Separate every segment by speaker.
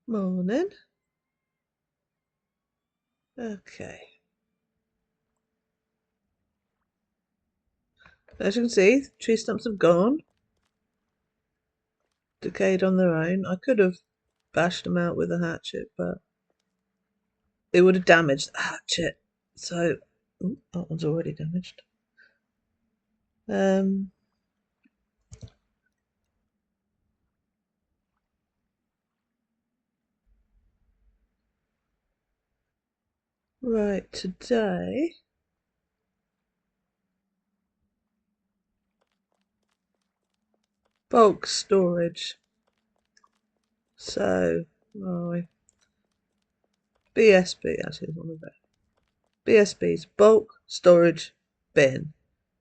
Speaker 1: Morning. Okay. As you can see, tree stumps have gone. Decayed on their own. I could have bashed them out with a hatchet, but it would have damaged the hatchet. So, ooh, that one's already damaged. Right, today bulk storage. So, right, BSB actually is one of them. BSBs, bulk storage bin.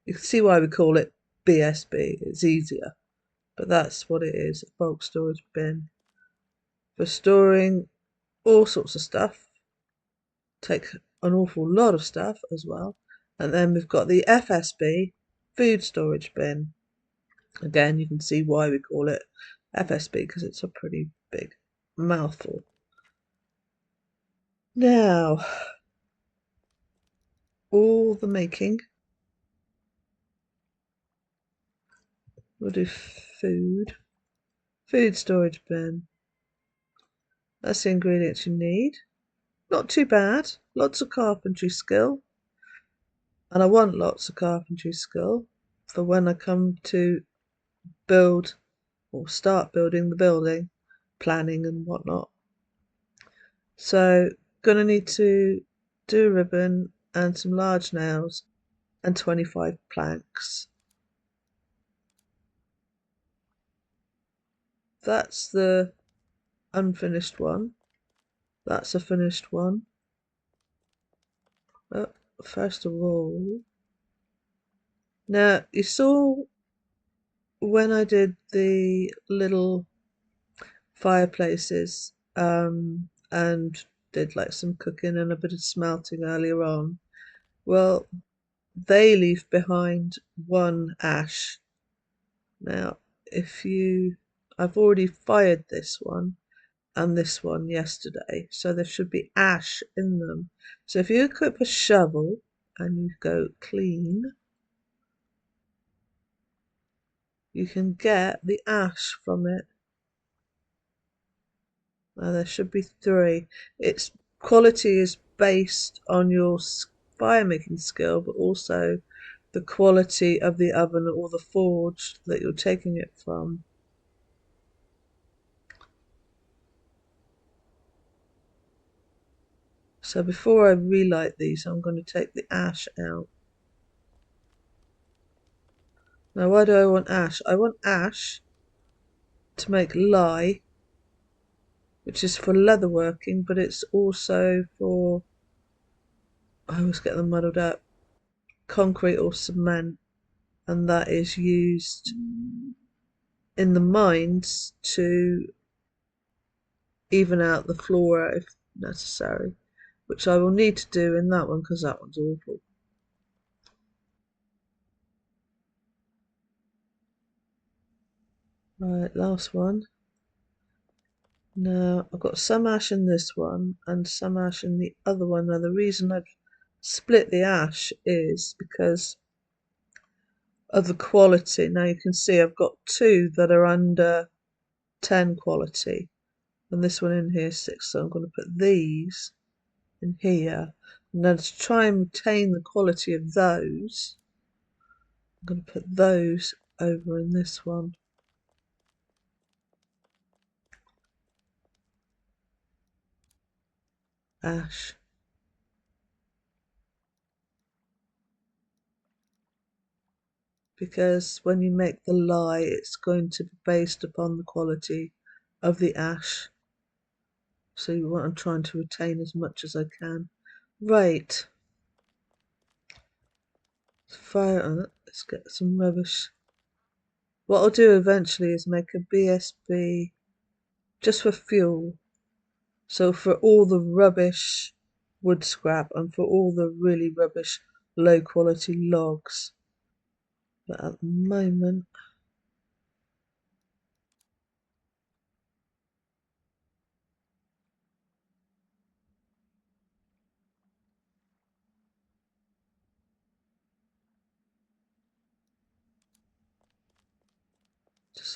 Speaker 1: You can see why we call it BSB. It's easier, but that's what it is, a bulk storage bin for storing all sorts of stuff. Take an awful lot of stuff as well. And then we've got the FSB, food storage bin. Again, you can see why we call it FSB, because it's a pretty big mouthful. Now, all the making. We'll do food storage bin. That's the ingredients you need. Not too bad. Lots of carpentry skill. And I want lots of carpentry skill for when I come to build or start building the building, planning and whatnot. So gonna need to do a ribbon and some large nails and 25 planks. That's the unfinished one. That's a finished one. But first of all, now you saw when I did the little fireplaces and did like some cooking and a bit of smelting earlier on. Well, they leave behind one ash. Now, I've already fired this one and this one yesterday, so there should be ash in them. So if you equip a shovel and you go clean, you can get the ash from it. Now there should be 3. Its quality is based on your fire making skill, but also the quality of the oven or the forge that you're taking it from. So before I relight these, I'm going to take the ash out. Now why do I want ash? I want ash to make lye, which is for leatherworking, but it's also for, I always get them muddled up, concrete or cement, and that is used in the mines to even out the flora if necessary, which I will need to do in that one because that one's awful. Right, last one. Now I've got some ash in this one and some ash in the other one. Now the reason I've split the ash is because of the quality. Now you can see I've got 2 that are under 10 quality and this one in here is 6, so I'm going to put these in here. And then to try and retain the quality of those, I'm going to put those over in this one. Ash. Because when you make the lye, it's going to be based upon the quality of the ash. So I'm trying to retain as much as I can. Right. Fire on it. Let's get some rubbish. What I'll do eventually is make a BSB just for fuel. So for all the rubbish wood scrap and for all the really rubbish low quality logs. But at the moment,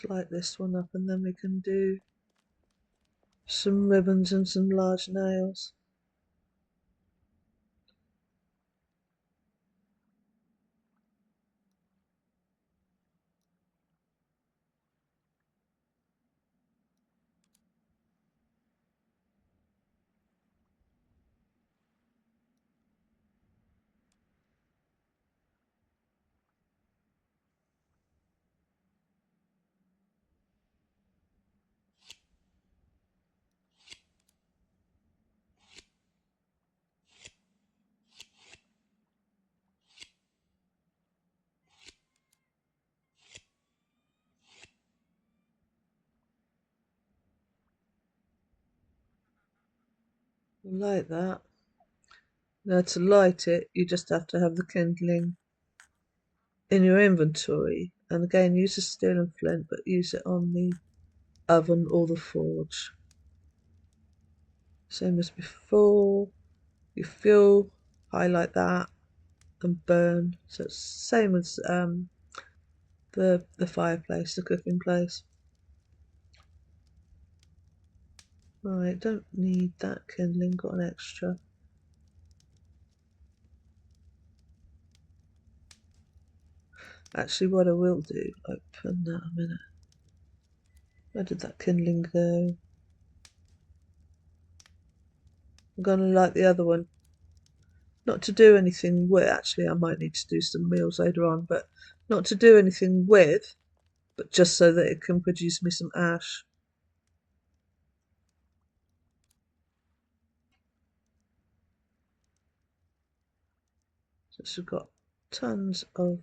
Speaker 1: Just light this one up and then we can do some ribbons and some large nails. Like that. Now to light it, you just have to have the kindling in your inventory, and again use a steel and flint, but use it on the oven or the forge. Same as before. You fuel, highlight that, and burn. So it's same as the fireplace, the cooking place. Right, don't need that kindling, got an extra. Actually, what I will do, open that a minute. Where did that kindling go? I'm gonna light the other one. Not to do anything with, actually I might need to do some meals later on, but not to do anything with, but just so that it can produce me some ash. So we've got tons of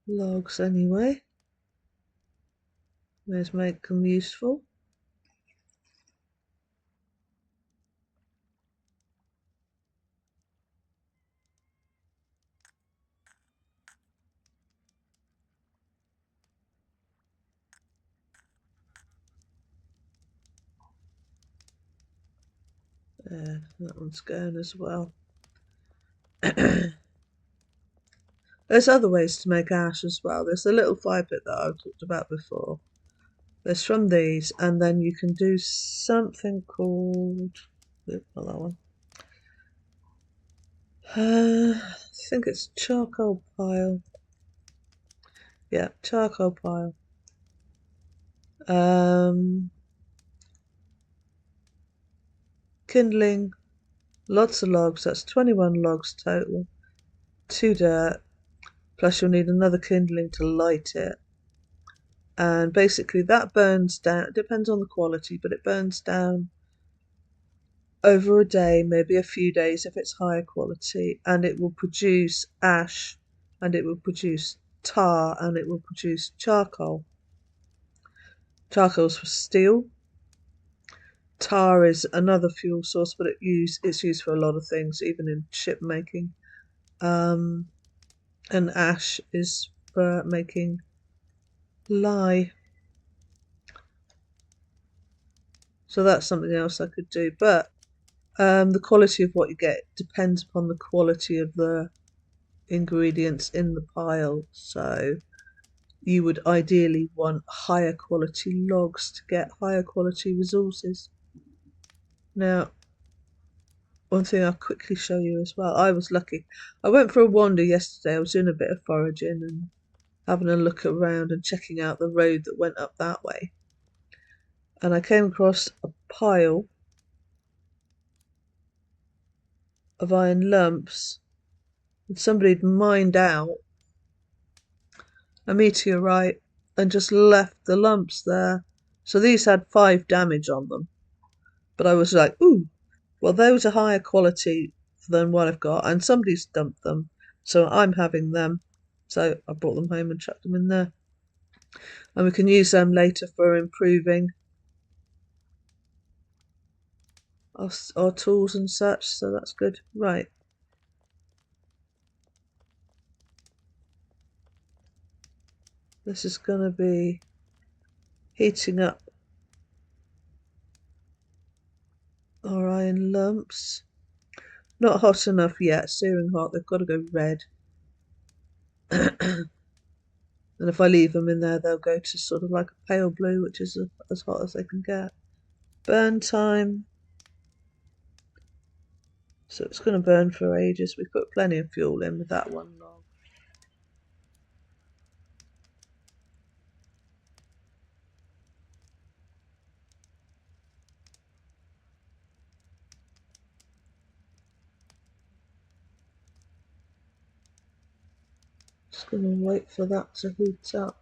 Speaker 1: logs anyway. Let's make them useful. There, that one's going as well. There's other ways to make ash as well. There's the little fire pit that I talked about before. There's from these, and then you can do something called, not that one. I think it's charcoal pile. Yeah, charcoal pile. Kindling, lots of logs. That's 21 logs total. 2 dirt, plus you'll need another kindling to light it. And basically that burns down, it depends on the quality, but it burns down over a day, maybe a few days if it's higher quality, and it will produce ash, and it will produce tar, and it will produce charcoal. Charcoal's for steel. Tar is another fuel source, but it's used for a lot of things, even in ship making. And ash is for making lye. So that's something else I could do, but the quality of what you get depends upon the quality of the ingredients in the pile. So you would ideally want higher quality logs to get higher quality resources. Now, one thing I'll quickly show you as well. I was lucky. I went for a wander yesterday. I was doing a bit of foraging and having a look around and checking out the road that went up that way. And I came across a pile of iron lumps, and somebody had mined out a meteorite and just left the lumps there. So these had 5 damage on them. But I was like, ooh, well, those are higher quality than what I've got, and somebody's dumped them, so I'm having them. So I brought them home and chucked them in there. And we can use them later for improving our tools and such, so that's good. Right. This is going to be heating up our iron lumps. Not hot enough yet, searing hot, they've got to go red. And if I leave them in there, they'll go to sort of like a pale blue, which is as hot as they can get. Burn time. So it's going to burn for ages. We put plenty of fuel in with that one log. Just going to wait for that to heat up.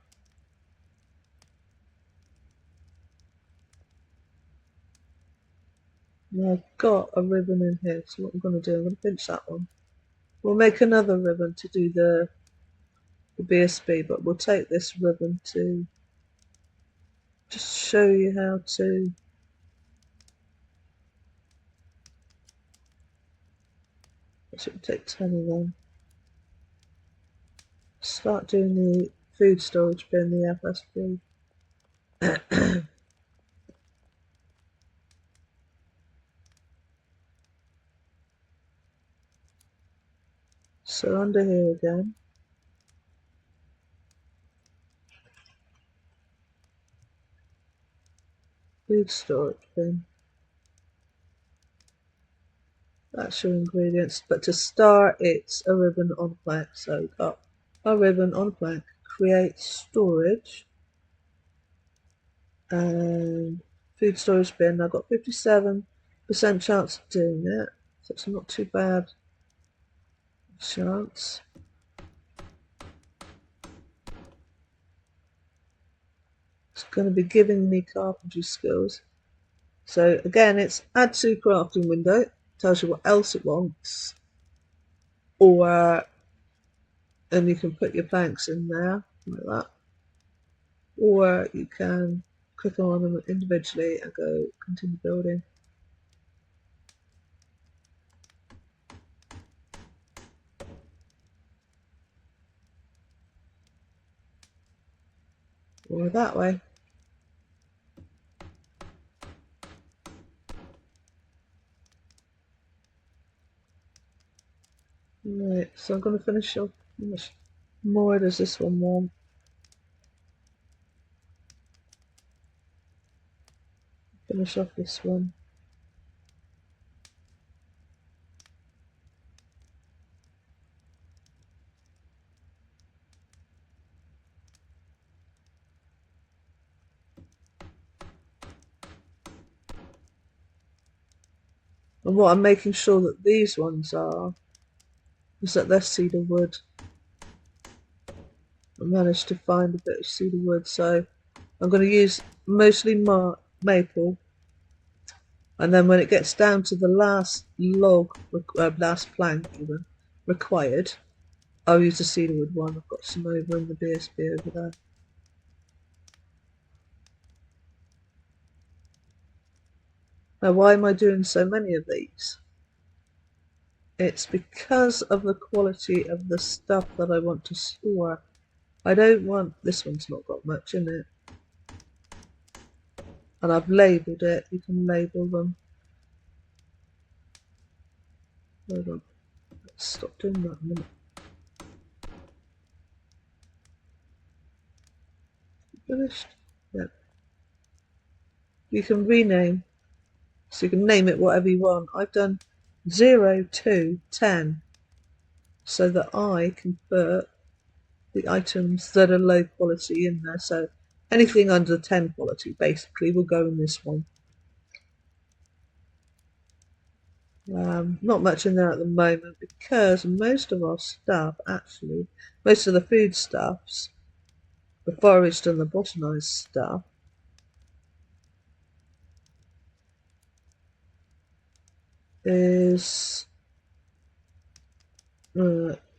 Speaker 1: Now I've got a ribbon in here, so what I'm going to do, I'm going to pinch that one. We'll make another ribbon to do the BSB, but we'll take this ribbon to just show you how to I should take 10 of them. Start doing the food storage bin, the FSB. So under here again, food storage bin. That's your ingredients, but to start it's a ribbon on plank. So we've got a ribbon on plank, create storage, and food storage bin. I've got 57% chance of doing it, so it's not too bad chance. It's going to be giving me carpentry skills. So again, it's add to crafting window, tells you what else it wants, or and you can put your planks in there like that, or you can click on them individually and go continue building. Or that way. Right, so I'm going to finish off. How much more does this one want? Finish off this one. And what I'm making sure that these ones are is that they're cedar wood. I managed to find a bit of cedar wood, so I'm going to use mostly maple, and then when it gets down to the last log, last plank even, required, I'll use the cedar wood one. I've got some over in the BSB over there. Now why am I doing so many of these? It's because of the quality of the stuff that I want to store. I don't want, this one's not got much in it. And I've labelled it, you can label them. Hold on, let's stop doing that a minute. Finished? Yep. You can rename, so you can name it whatever you want. I've done 0 to 10 so that I can put the items that are low quality in there. So anything under 10 quality basically will go in this one. Not much in there at the moment because most of our stuff, actually, most of the food stuffs, the foraged and the botanized stuff, is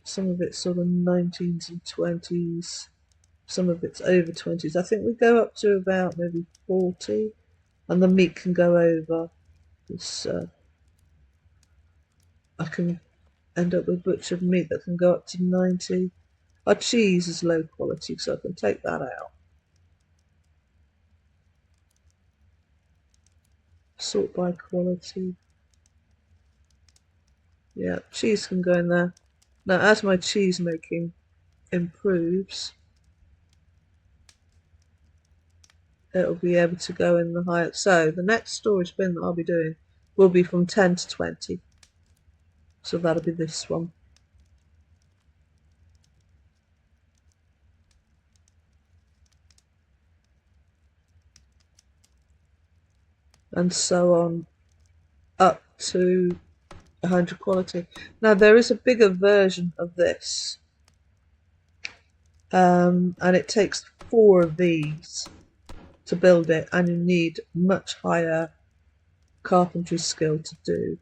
Speaker 1: some of it's sort of 19s and 20s, some of it's over 20s. I think we go up to about maybe 40, and the meat can go over. I can end up with butchered meat that can go up to 90. Our cheese is low quality, so I can take that out. Sort by quality. Yeah, cheese can go in there. Now, as my cheese making improves, it'll be able to go in the higher. So the next storage bin that I'll be doing will be from 10 to 20. So that'll be this one. And so on up to 100 quality. Now there is a bigger version of this, and it takes 4 of these to build it, and you need much higher carpentry skill to do.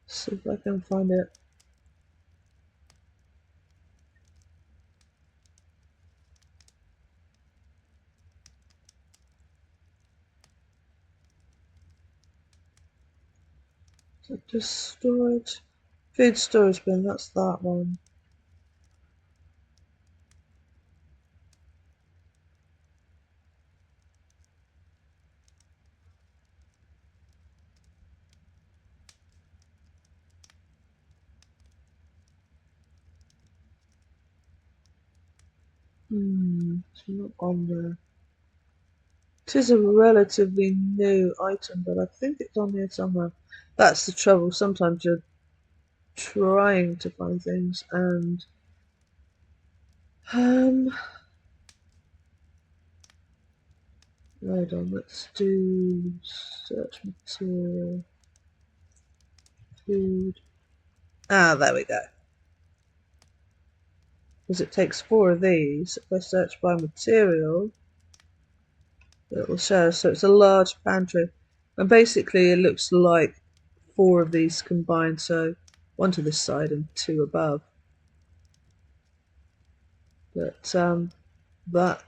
Speaker 1: See if I can find it. Is it just storage? Food storage bin, that's that one. It's not on there. It is a relatively new item, but I think it's on here somewhere. That's the trouble. Sometimes you're trying to find things and hold on, let's do search material, food. There we go. Because it takes 4 of these. If I search by material, it will show. So it's a large pantry, and basically it looks like 4 of these combined. So 1 to this side and 2 above. But that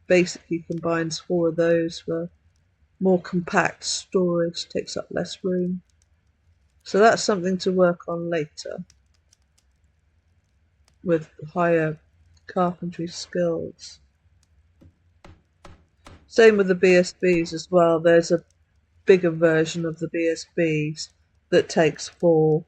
Speaker 1: basically combines 4 of those for more compact storage, takes up less room. So that's something to work on later with higher carpentry skills. Same with the BSBs as well. There's a bigger version of the BSBs that takes 4.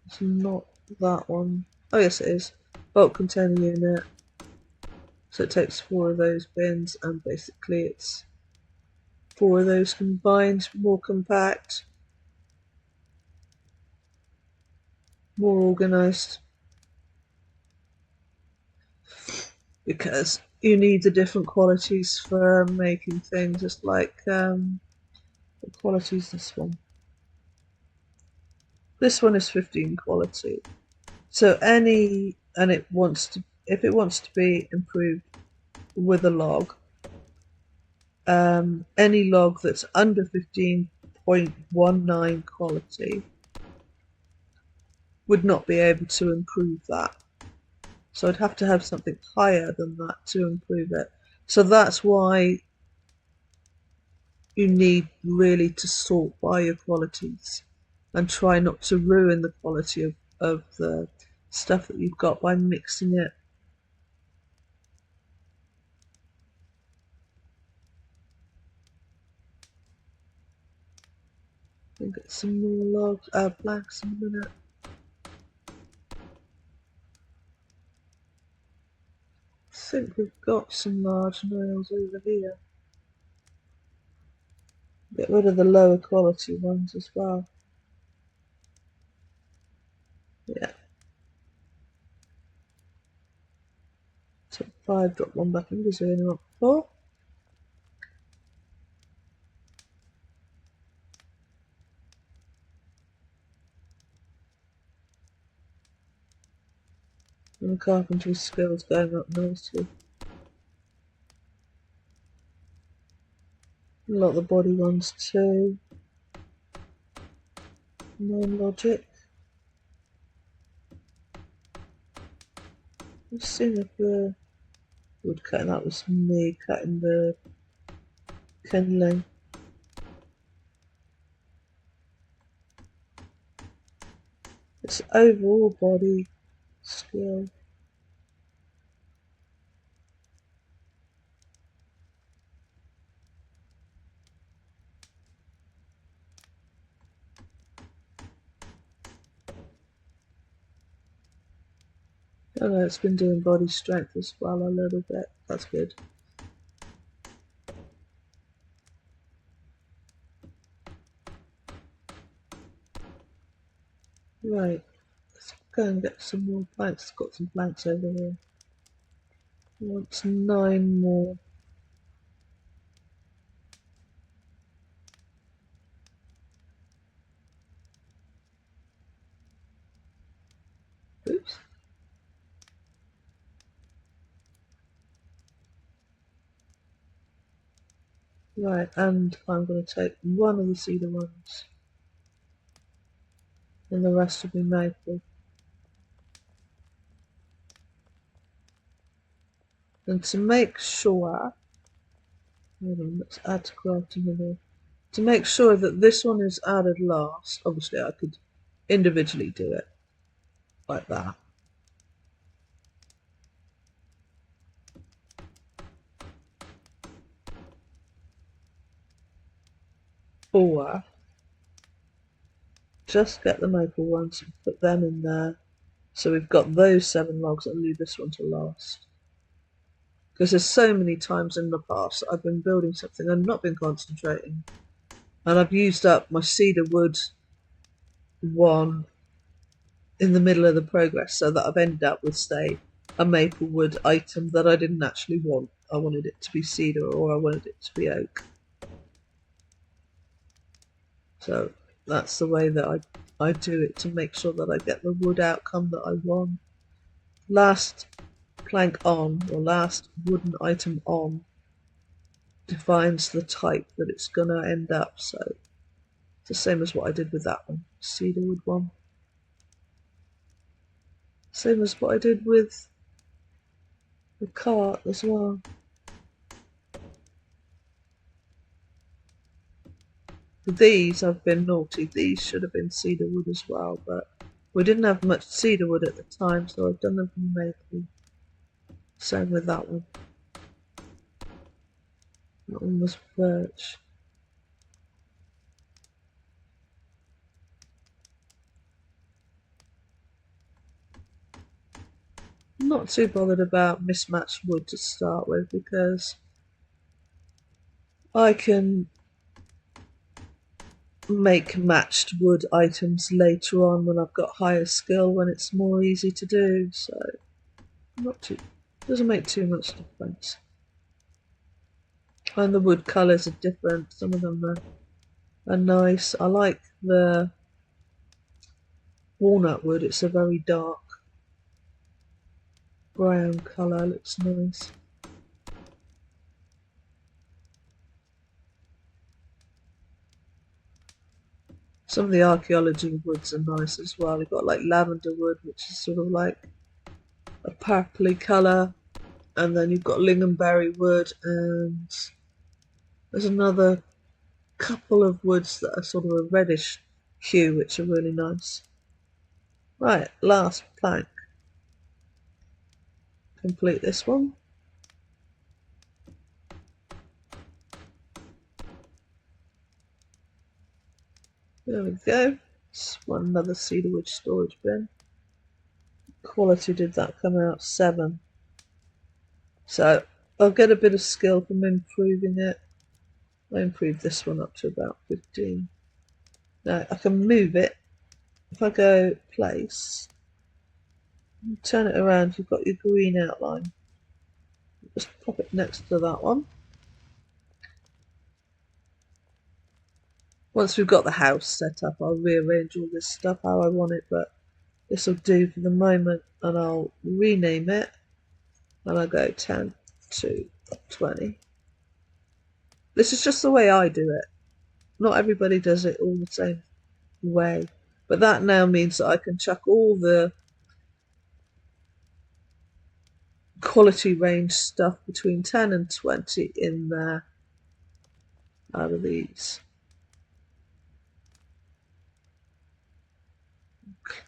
Speaker 1: It's not that one. Oh yes it is. Bulk container unit. So it takes 4 of those bins, and basically it's 4 of those combined, more compact, more organised. Because you need the different qualities for making things, just like what quality is this one? This one is 15 quality. So any, and it wants to, if it wants to be improved with a log, any log that's under 15.19 quality would not be able to improve that. So I'd have to have something higher than that to improve it. So that's why you need really to sort by your qualities and try not to ruin the quality of the stuff that you've got by mixing it. We'll get some more logs, planks in a minute. I think we've got some large nails over here. Get rid of the lower quality ones as well. Yeah. Top 5, drop 1 back in because we only want 4. And the carpentry skills going up nicely. A lot of the body ones too. Non-logic. Let's see if the wood cutting, that was me cutting the kindling. It's overall body skill. Oh no, it's been doing body strength as well a little bit. That's good. Right, let's go and get some more planks. Got some planks over here. Wants 9 more. Oops. Right, and I'm going to take one of the cedar ones, and the rest will be maple. And to make sure, hold on, let's add to crafting in here. To make sure that this one is added last, obviously I could individually do it like that. Or just get the maple ones and put them in there. So we've got those 7 logs and leave this one to last. Because there's so many times in the past I've been building something and not been concentrating. And I've used up my cedar wood one in the middle of the progress so that I've ended up with, say, a maple wood item that I didn't actually want. I wanted it to be cedar or I wanted it to be oak. So that's the way that I do it to make sure that I get the wood outcome that I want. Last plank on, or last wooden item on, defines the type that it's going to end up. So it's the same as what I did with that one, cedar wood one. Same as what I did with the cart as well. These I've been naughty. These should have been cedar wood as well, but we didn't have much cedar wood at the time, so I've done them from maple. Same with that one. That one was birch. I'm not too bothered about mismatched wood to start with because I can make matched wood items later on when I've got higher skill, when it's more easy to do, so not too, doesn't make too much difference. And the wood colours are different, some of them are nice. I like the walnut wood, it's a very dark brown colour, looks nice. Some of the archaeology woods are nice as well. You've got like lavender wood, which is sort of like a purpley colour, and then you've got lingonberry wood, and there's another couple of woods that are sort of a reddish hue, which are really nice. Right, last plank. Complete this one. There we go. It's another cedarwood storage bin. Quality did that come out? 7. So I'll get a bit of skill from improving it. I improved this one up to about 15. Now I can move it. If I go place, turn it around, you've got your green outline. Just pop it next to that one. Once we've got the house set up, I'll rearrange all this stuff how I want it, but this will do for the moment, and I'll rename it, and I'll go 10 to 20. This is just the way I do it. Not everybody does it all the same way, but that now means that I can chuck all the quality range stuff between 10 and 20 in there out of these.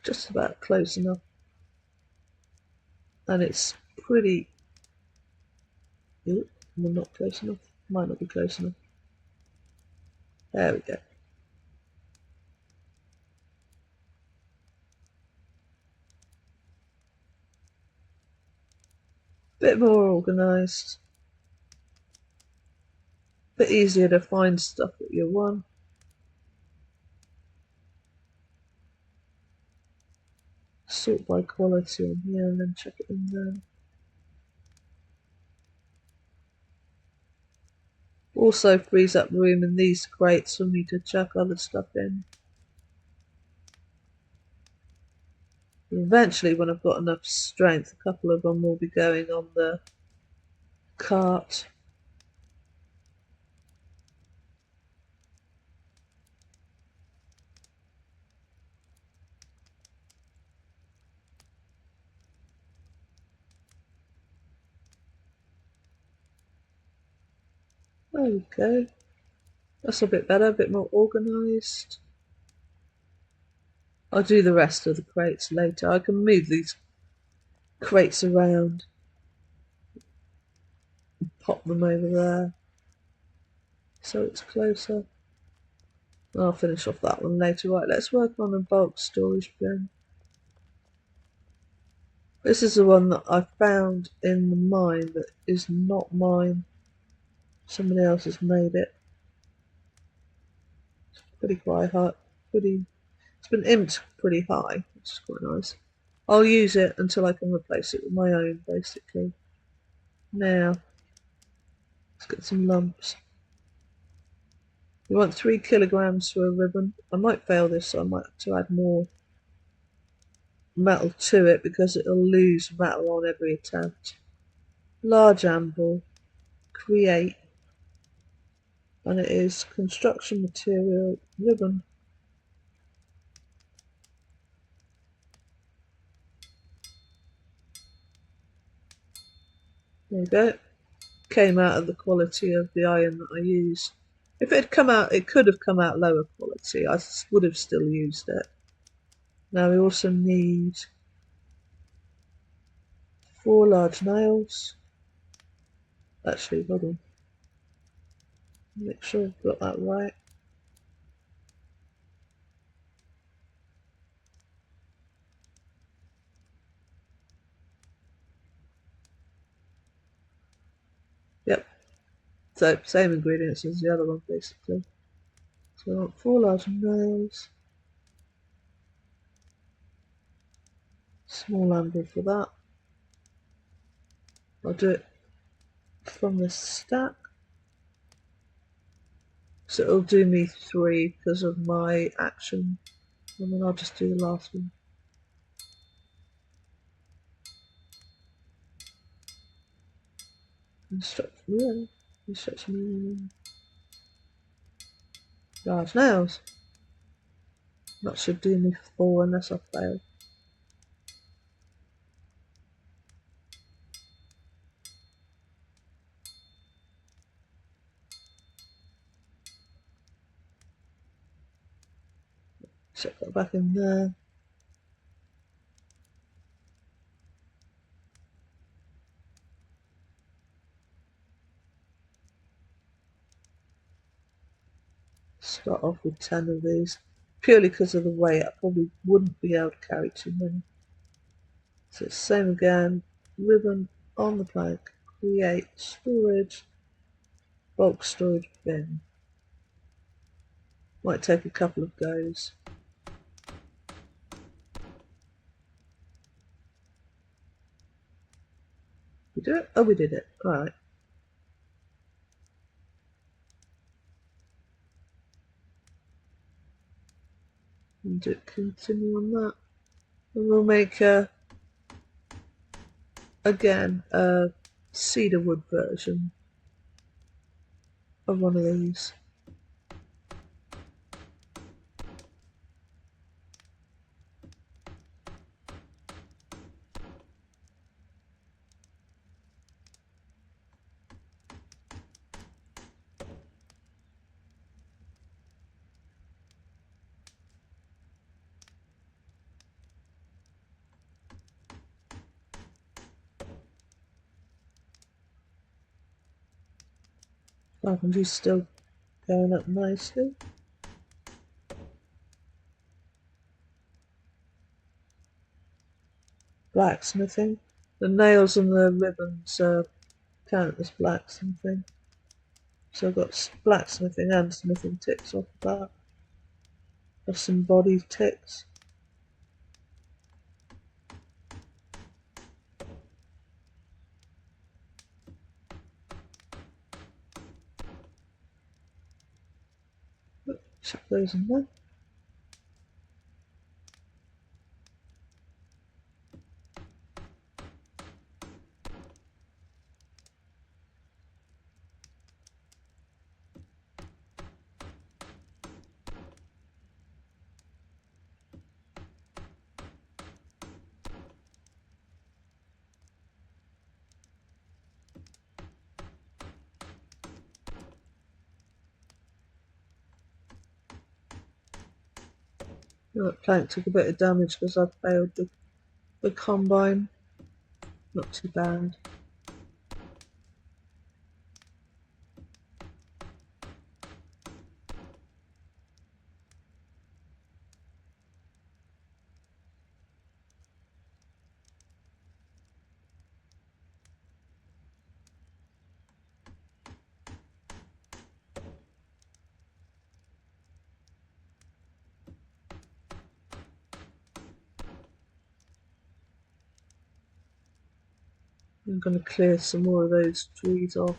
Speaker 1: Just about close enough, and it's pretty. Ooh, we're not close enough. Might not be close enough. There we go. Bit more organised. Bit easier to find stuff that you want. Sort by quality on here and then check it in there. Also frees up room in these crates for me to chuck other stuff in. Eventually, when I've got enough strength, a couple of them will be going on the cart. There we go. That's a bit better, a bit more organised. I'll do the rest of the crates later. I can move these crates around. Pop them over there so it's closer. I'll finish off that one later. Right, let's work on a bulk storage bin. This is the one that I found in the mine that is not mine. Somebody else has made it. It's pretty quite high. It's been imped pretty high, which is quite nice. I'll use it until I can replace it with my own, basically. Now, let's get some lumps. We want 3 kilograms for a ribbon. I might fail this, so I might have to add more metal to it because it'll lose metal on every attempt. Large anvil, create, and it is construction material ribbon. There we go. Came out of the quality of the iron that I used. If it had come out, it could have come out lower quality. I would have still used it. Now we also need 4 large nails. Actually, hold on. Make sure I've got that right. Yep. So same ingredients as the other one, basically. So I want 4 large nails. Small anvil for that. I'll do it from this stack. So it'll do me 3 because of my action. And then I'll just do the last one. Instruction. Large nails. That should do me 4 unless I fail. Check that back in there. Start off with 10 of these. Purely because of the weight, I probably wouldn't be able to carry too many. So it's same again. Ribbon on the plank. Create storage. Bulk storage bin. Might take a couple of goes. We do it? Oh, we did it. Alright. And do continue on that. And we'll make again a cedar wood version of one of these. Carpentry's still going up nicely. Blacksmithing. The nails and the ribbons count as blacksmithing. So I've got blacksmithing and smithing ticks off of that. There's some body ticks. Chuck those in there. That plank took a bit of damage because I failed the combine. Not too bad. I'm going to clear some more of those trees off.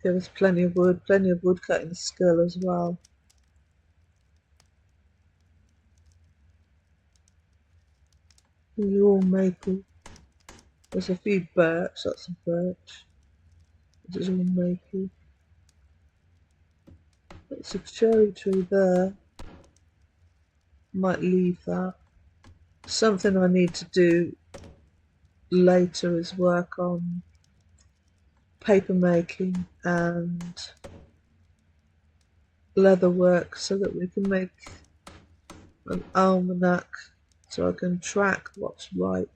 Speaker 1: Give us plenty of wood cutting skill as well. Your maple. There's a few birch, that's a birch. This is all maple. That's a cherry tree there. Might leave that. Something I need to do later is work on paper making and leather work so that we can make an almanac so I can track what's right.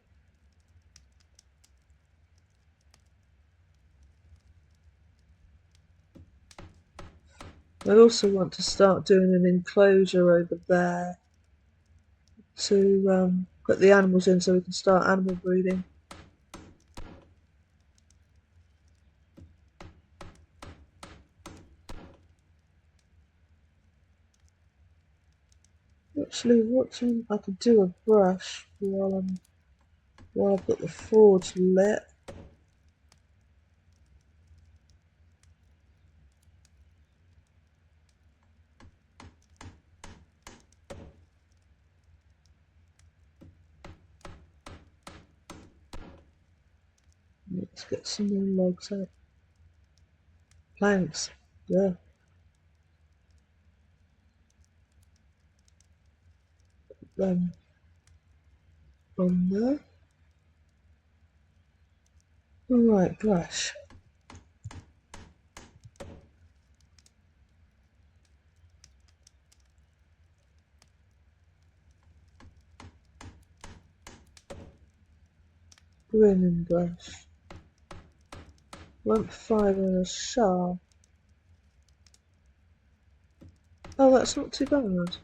Speaker 1: I also want to start doing an enclosure over there to put the animals in so we can start animal breeding. Actually, I could do a brush while I've got the forge lit. Let's get some more logs out. Planks, yeah. Then on there. Alright, brush. Grinning brush. Lump 5 and a shaft. Oh, that's not too bad.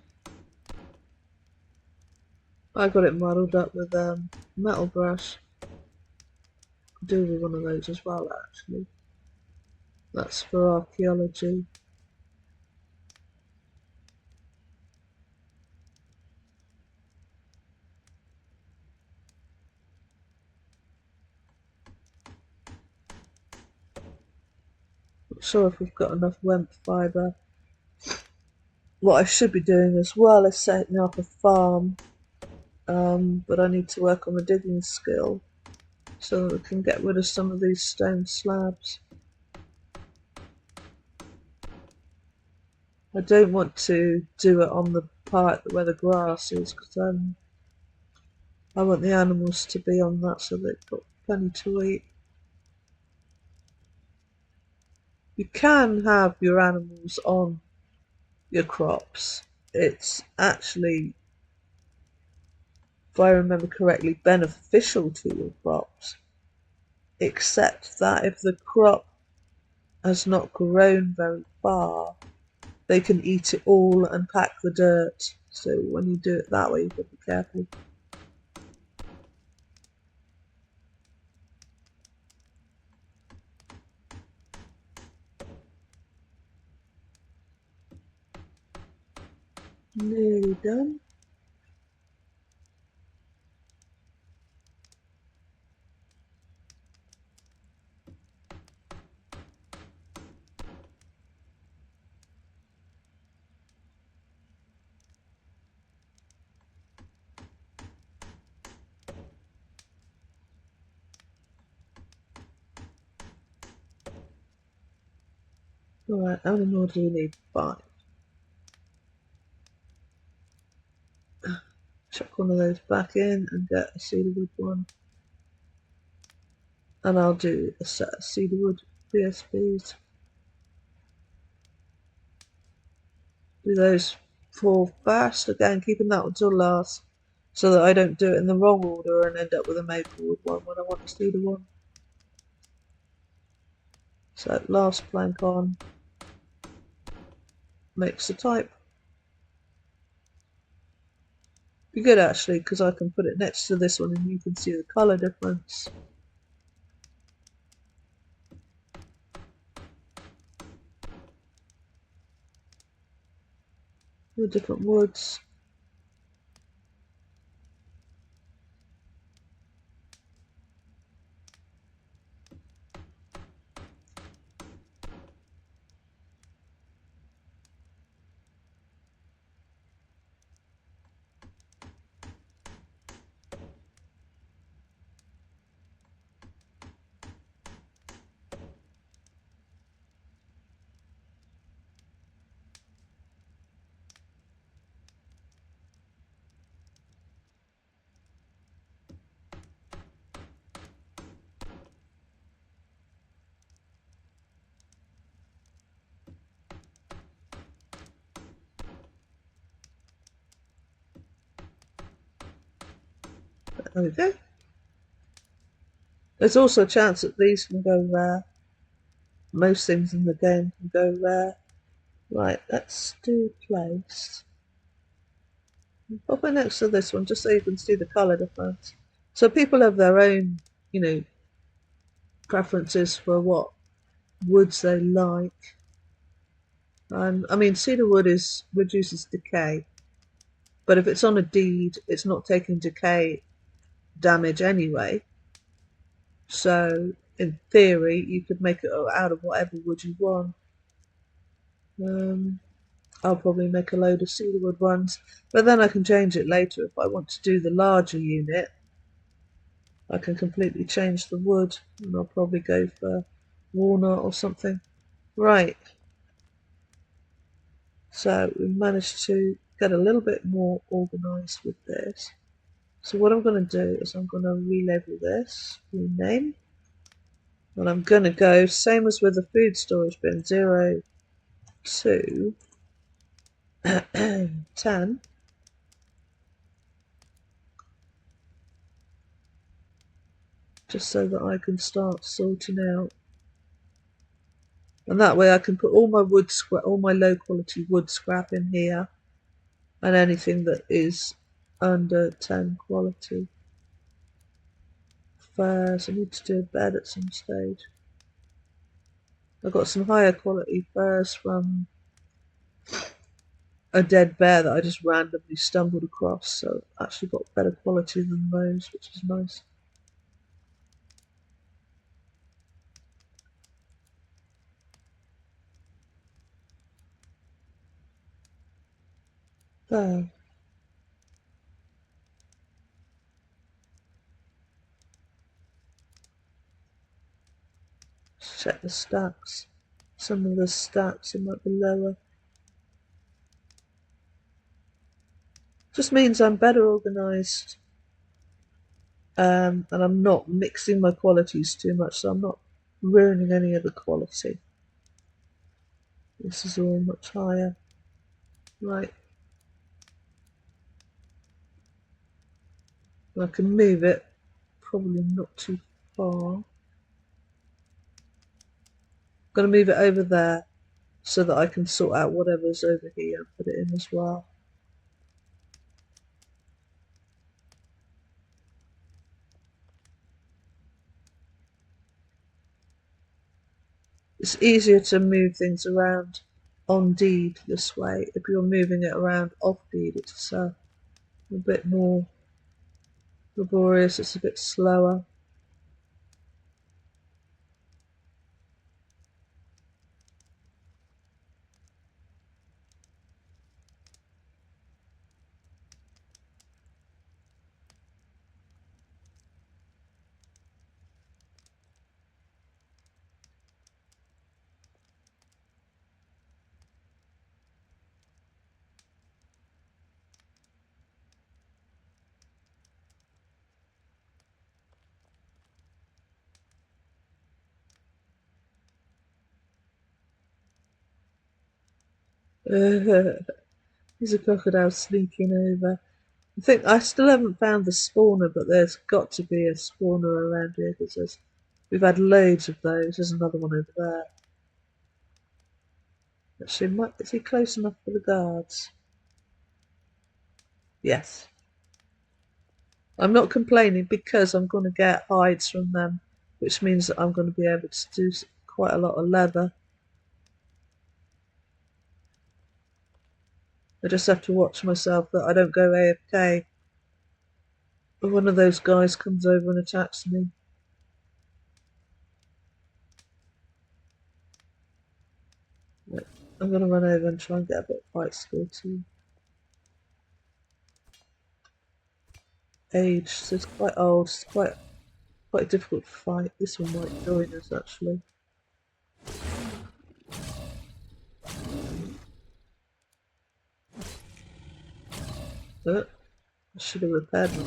Speaker 1: I got it muddled up with metal brush. Could do with one of those as well, actually. That's for archaeology. Not sure if we've got enough wemp fibre. What I should be doing as well is setting up a farm, but I need to work on the digging skill so that we can get rid of some of these stone slabs. I don't want to do it on the part where the grass is because I want the animals to be on that so they've got plenty to eat. You can have your animals on your crops. It's actually, if I remember correctly, beneficial to your crops, except that if the crop has not grown very far, they can eat it all and pack the dirt. So when you do it that way, you've got to be careful. Nearly done. Alright, how many more do we need? 5. Chuck one of those back in and get a cedarwood one. And I'll do a set of cedarwood BSBs. Do those 4 first, again keeping that one till last, so that I don't do it in the wrong order and end up with a maplewood one when I want a cedar one. So last plank on makes the type. Be good actually, because I can put it next to this one and you can see the colour difference. The different woods. There we go. There's also a chance that these can go rare. Most things in the game can go rare. Right, let's do place. Pop it next to this one just so you can see the colour difference. So people have their own, you know, preferences for what woods they like. I mean, cedar wood reduces decay, but if it's on a deed, it's not taking decay damage anyway. So in theory, you could make it out of whatever wood you want. I'll probably make a load of cedarwood ones, but then I can change it later if I want to do the larger unit. I can completely change the wood, and I'll probably go for walnut or something. Right, so we managed to get a little bit more organised with this. So what I'm going to do is I'm going to relabel this, rename, and I'm going to go, same as with the food storage bin, 0 to 10. Just so that I can start sorting out. And that way I can put all my wood scrap, all my low quality wood scrap in here, and anything that is under 10 quality. Furs, I need to do a bed at some stage. I've got some higher quality furs from a dead bear that I just randomly stumbled across, so actually got better quality than those, which is nice. There. Let's check the stats. Some of the stats, it might be lower. Just means I'm better organised, and I'm not mixing my qualities too much, so I'm not ruining any of the quality. This is all much higher. Right. I can move it, probably not too far. I'm going to move it over there. so that I can sort out whatever's over here and put it in as well. It's easier to move things around on deed this way. If you're moving it around off deed, it's a bit more laborious, it's a bit slower. There's a crocodile sneaking over. I think I still haven't found the spawner, but there's got to be a spawner around here because we've had loads of those. There's another one over there. Actually, is he close enough for the guards? Yes. I'm not complaining because I'm going to get hides from them, which means that I'm going to be able to do quite a lot of leather. I just have to watch myself that I don't go AFK. If one of those guys comes over and attacks me. I'm going to run over and try and get a bit of fight skill too. Age, so it's quite old, it's quite a difficult fight. This one might join us actually. I should have repaired them.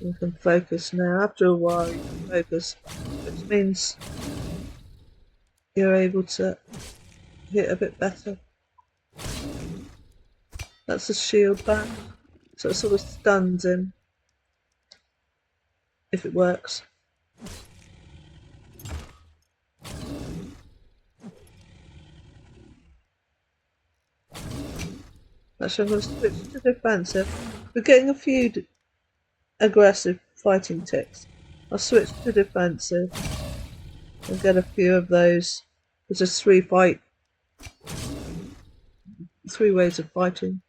Speaker 1: You can focus now. After a while you can focus, which means you're able to hit a bit better. That's a shield back, so it sort of stuns him if it works. Actually, I'm going to switch to defensive. We're getting a few aggressive fighting ticks. I'll switch to defensive and get a few of those. There's just three ways of fighting.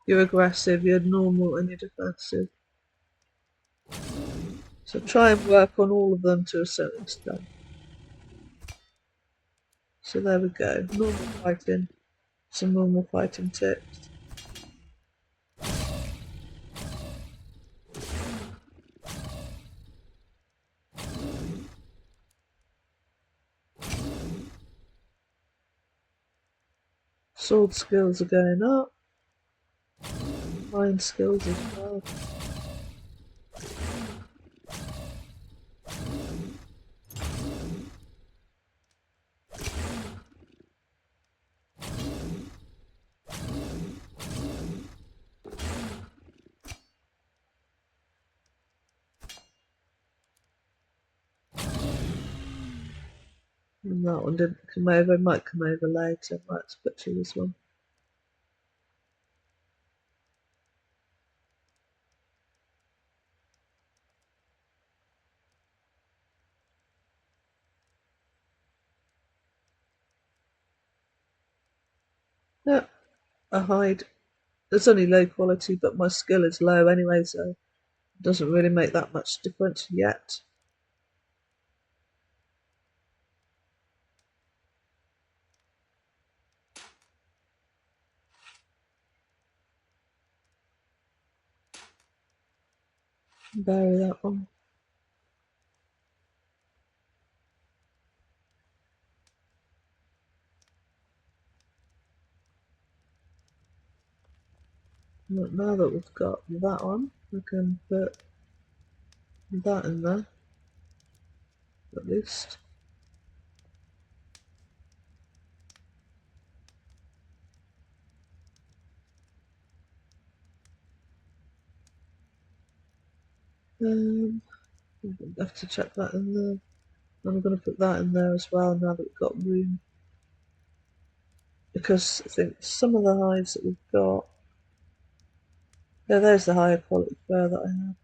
Speaker 1: You're aggressive, you're normal, and you're defensive. So try and work on all of them to a certain extent. So there we go. Normal fighting. Some normal fighting tips. Sword skills are going up. Mind skills as well. And that one didn't come over. It might come over later. I might butcher this one. Yeah, a hide. It's only low quality, but my skill is low anyway, so it doesn't really make that much difference yet. Bury that one. Now that we've got that on, we can put That in there, at least. I have to check that in there. And I'm going to put that in there as well now that we've got room. Because I think some of the hives that we've got, yeah, there's the higher quality fur that I have.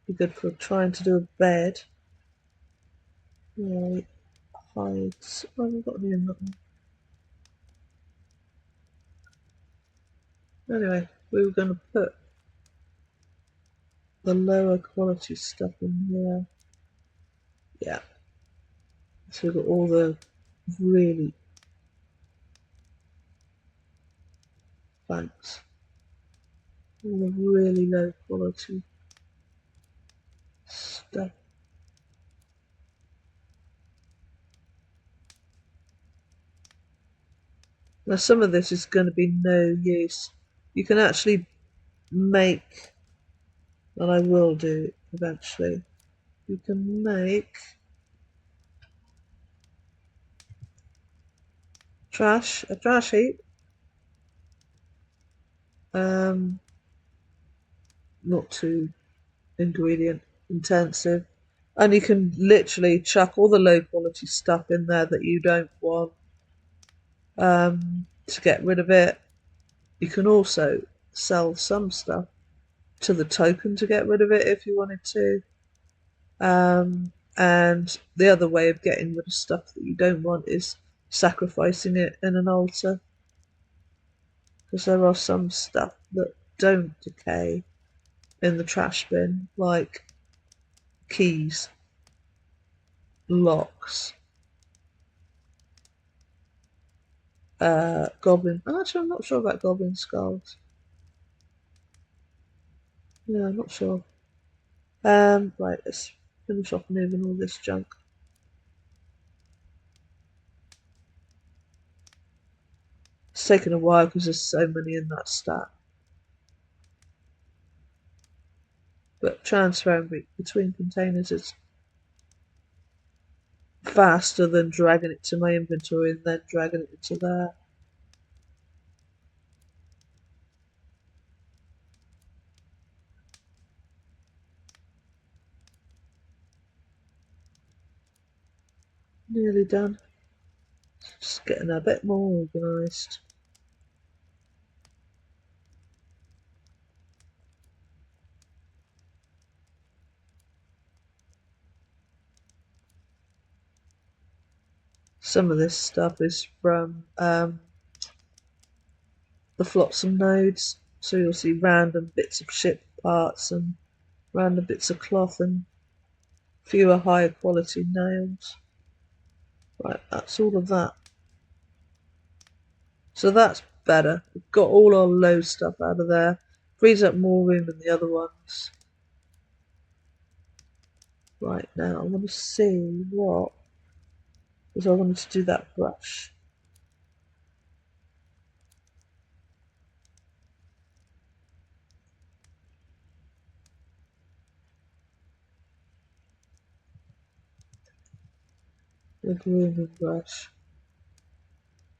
Speaker 1: Be good for trying to do a bed. Right, hides. Oh, we've got any in that one. Anyway, we were going to put the lower quality stuff in here. Yeah. So we've got all the really, thanks, all the really low quality stuff. Now some of this is going to be no use. You can actually make, and I will do eventually, you can make a trash heap. Not too ingredient intensive. And you can literally chuck all the low quality stuff in there that you don't want to get rid of it. You can also sell some stuff to the token to get rid of it if you wanted to. And the other way of getting rid of stuff that you don't want is sacrificing it in an altar. Because there are some stuff that don't decay in the trash bin, like keys, locks, goblin. Actually, I'm not sure about goblin skulls. Yeah, I'm not sure. Right, let's finish off moving all this junk. It's taken a while because there's so many in that stack. But transferring between containers is faster than dragging it to my inventory and then dragging it into there. Nearly done. Just getting a bit more organised. Some of this stuff is from the Flotsam nodes, so you'll see random bits of ship parts and random bits of cloth and fewer higher quality nails. Right, that's all of that. So that's better. We've got all our low stuff out of there. Frees up more room than the other ones. Right, now I want to see what, because I wanted to do that brush. The grooming brush.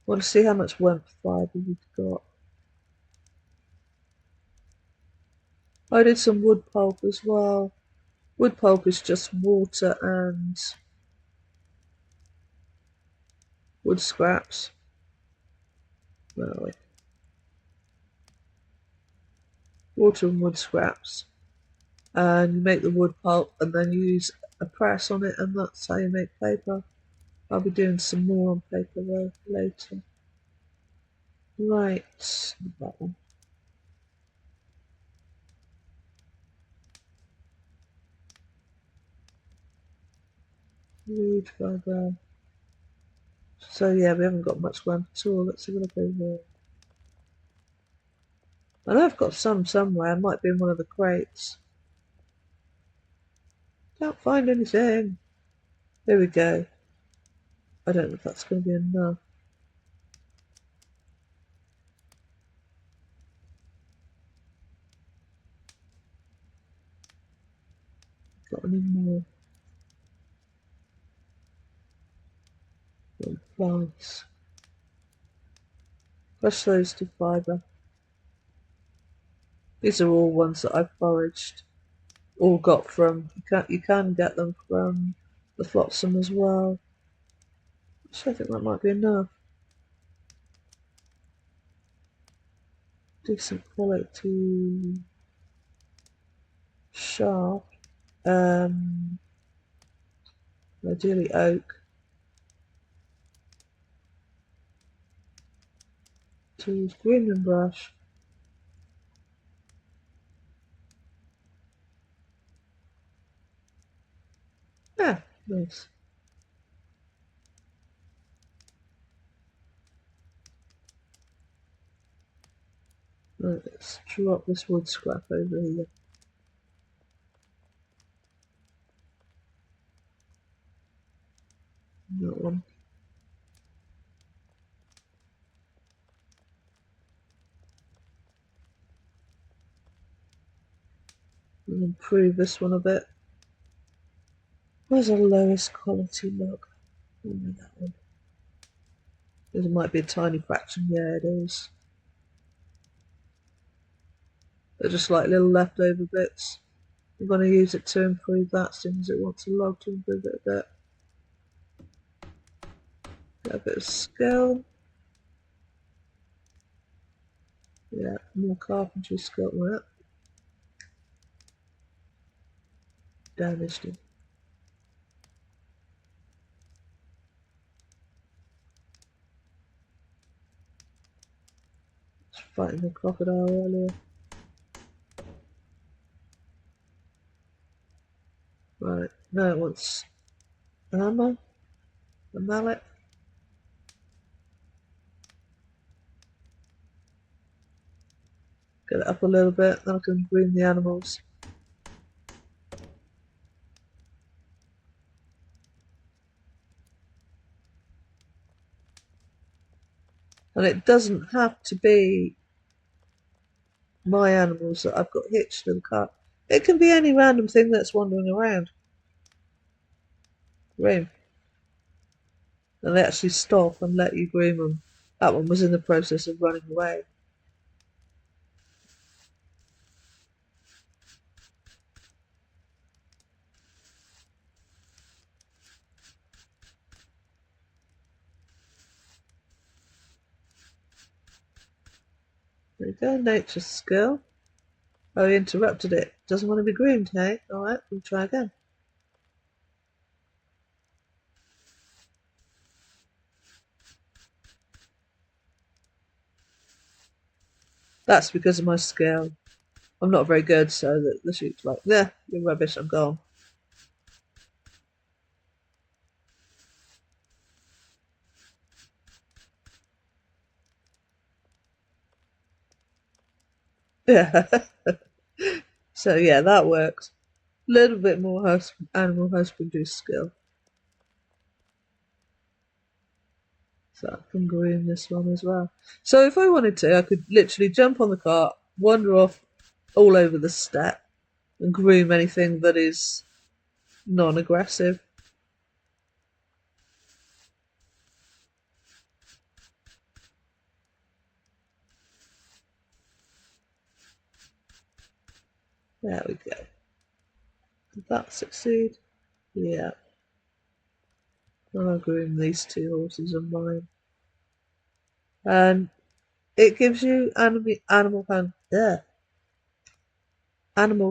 Speaker 1: I want to see how much wemp fibre we've got. I did some wood pulp as well. Wood pulp is just water and wood scraps. Where are we? Water and wood scraps. And you make the wood pulp and then you use a press on it, and that's how you make paper. I'll be doing some more on paper though later. Right, that one. Wood fibre. So yeah, we haven't got much wemp at all. Let's have a look over here. I know I've got some somewhere. It might be in one of the crates. Can't find anything. There we go. I don't know if that's going to be enough. Nice. Crush those to fibre. These are all ones that I've foraged. All got from, you can get them from the flotsam as well. So I think that might be enough. Decent quality shaft. Ideally oak. Tools, green and brush. Yeah, nice. Right, let's drop this wood scrap over here. That one. And improve this one a bit. Where's our lowest quality log? Maybe that one. This might be a tiny fraction. Yeah, it is. They're just like little leftover bits. I'm going to use it to improve that, since as it wants a log to improve it a bit. Get a bit of skill. Yeah, more carpentry skill. Right. Damaged it. It's fighting the crocodile earlier. Right, now it wants an hammer, a mallet. Get it up a little bit, then I can groom the animals. And it doesn't have to be my animals that I've got hitched to the cart. It can be any random thing that's wandering around. Groom. And they actually stop and let you groom them. That one was in the process of running away. There we go, nature's skill. Oh, he interrupted it. Doesn't want to be groomed, hey? Alright, we'll try again. That's because of my skill. I'm not very good, so the sheep's like, yeah, you're rubbish, I'm gone. Yeah. So yeah, that works. A little bit more animal husbandry skill. So I can groom this one as well. So if I wanted to, I could literally jump on the cart, wander off all over the steppe, and groom anything that is non-aggressive. There we go. Did that succeed? Yeah. I'll groom these two horses of mine. And it gives you animal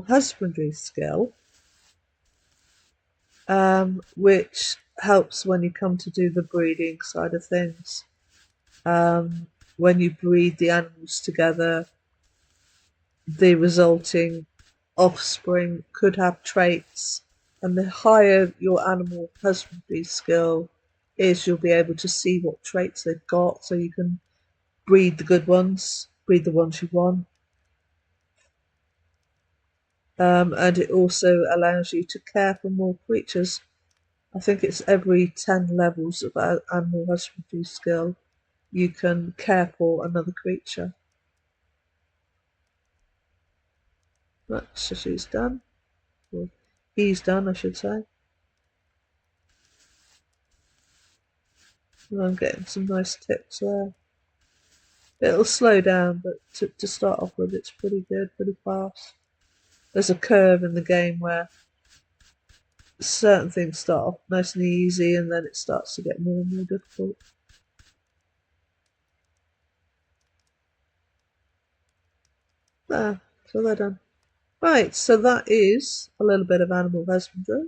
Speaker 1: husbandry skill, which helps when you come to do the breeding side of things. When you breed the animals together, the resulting offspring could have traits, and the higher your animal husbandry skill is, you'll be able to see what traits they've got, so you can breed the good ones, breed the ones you want. And it also allows you to care for more creatures. I think it's every 10 levels of animal husbandry skill you can care for another creature. Right, so she's done. Or he's done, I should say. I'm getting some nice tips there. It'll slow down, but to start off with, it's pretty good, pretty fast. There's a curve in the game where certain things start off nice and easy, and then it starts to get more and more difficult. There, so they're done. Right, so that is a little bit of animal husbandry,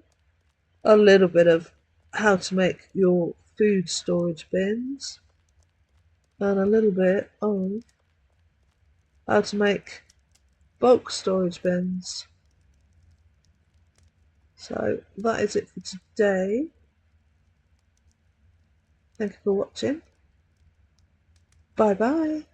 Speaker 1: a little bit of how to make your food storage bins, and a little bit of how to make bulk storage bins. So that is it for today. Thank you for watching. Bye bye.